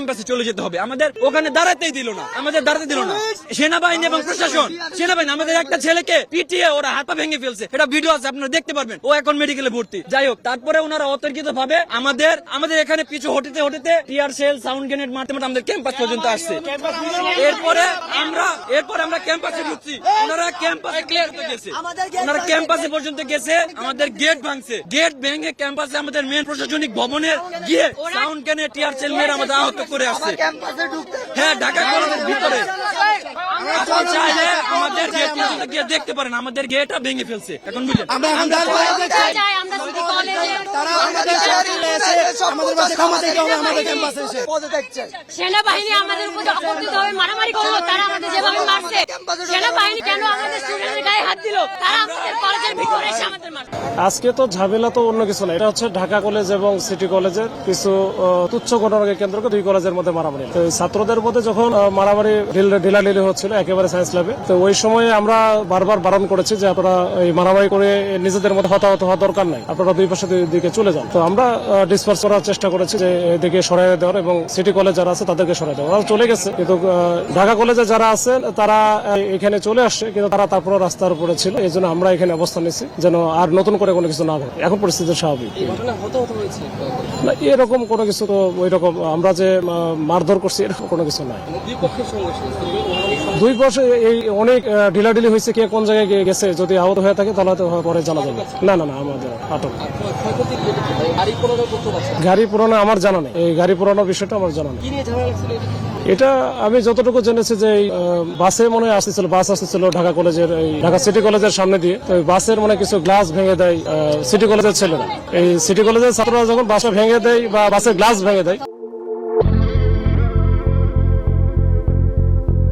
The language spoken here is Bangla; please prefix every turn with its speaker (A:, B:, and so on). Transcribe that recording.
A: ক্যাম্পাসে চলে যেতে হবে, আমাদের ওখানে দাঁড়াতেই দিল না, সেনাবাহিনী এবং প্রশাসন। সেনাবাহিনী আমাদের একটা ছেলেকে পিটিয়ে ওরা হাত পা ভেঙে ফেলছে, এটা ভিডিও আছে, আপনারা দেখতে পারবেন। ও এখন মেডিকেলে ভর্তি। যাই হোক, তারপরে ওনারা অতর্কিত ভাবে আমাদের এখানে পিছু হটিতে টিয়ার সেল সাউন্ড গ্রেনেড মারতে আমাদের ক্যাম্পাস পর্যন্ত আসছে। এরপরে আমরা ক্যাম্পাসে ঢুকছি, ওনারা ক্যাম্পাসে ক্লিয়ার করতে গেছে, ওনারা ক্যাম্পাসে পর্যন্ত গেছে, আমাদের গেট ভাঙছে, গেট ভেঙে ক্যাম্পাসে আমাদের মেন প্রশাসনিক ভবনে গিয়ে সাউন্ড গ্রেনেড টিয়ার সেল মেরে আমাদের আহত করে আসছে। হ্যাঁ, ঢাকা কলেজের ভিতরে চাইলে আমাদের গেট পর্যন্ত গিয়ে দেখতে পারেন, আমাদের গেটটা ভেঙে ফেলছে। এখন বুঝলেন,
B: সেনাবাহিনী আমাদের উপর অকথিতভাবে মারামারি করলো, তারা আমাদের যেভাবে মারছে, সেনাবাহিনী কেন আমাদের স্টুডেন্টের গায়ে হাত দিল, তারা আমাদের কলেজের ভিতরে এসে আমাদের মারছে।
C: আজকে তো ঝামেলা তো অন্য কিছু না, এটা হচ্ছে ঢাকা কলেজ এবং সিটি কলেজের কিছু তুচ্ছ ঘটনাকে কেন্দ্র করে দুই কলেজের মধ্যে মারামারি। তো ছাত্রদের মধ্যে যখন মারামারি ঢিলাঢিলি হচ্ছিল একেবারে সায়েন্স ল্যাবে, তো ওই সময় আমরা বারবার বারণ করেছি যে আপনারা এই মারামারি করে নিজেদের মধ্যে হতাহত হওয়ার দরকার নাই, আপনারা দুই পাশে দিকে চলে যান। তো আমরা ডিসপার্স করার চেষ্টা করেছি যে এদিকে সরাই দেওয়ার এবং সিটি কলেজ যারা আছে তাদেরকে সরাই দেওয়া। ওরা চলে গেছে, কিন্তু ঢাকা কলেজে যারা আছেন তারা এখানে চলে আসছে, কিন্তু তারা তারপরে রাস্তার উপরে ছিল। এই জন্য আমরা এখানে অবস্থান নিচ্ছি যেন আর নতুন করে কোনো কিছু না ঘটে। এখন পরিস্থিতি স্বাভাবিক না, এরকম কোনো কিছু তো ওই রকম আমরা যে মারধর করছি এরকম কোনো কিছু নাই। দুই পক্ষে এই অনেক ঢিলাঢিলি হয়েছে, কে কোন জায়গায় গেছে, যদি আহত হয়ে থাকে তাহলে তো পরে জানা যাবে। না আমাদের আটক গাড়ি পুরানো আমার জানা নেই, এই গাড়ি পুরানোর বিষয়টা আমার জানা নেই। এটা আমি যতটুকু জেনেছি যে বাসে মনে হয় আসতেছিল, বাস আসতেছিল ঢাকা কলেজের ঢাকা সিটি কলেজের সামনে দিয়ে, তো বাসের মনে কিছু গ্লাস ভেঙে দেয় সিটি কলেজের ছেলেরা। এই সিটি কলেজের ছাত্ররা যখন বাসে ভেঙে দেয় বা বাসের গ্লাস ভেঙে দেয়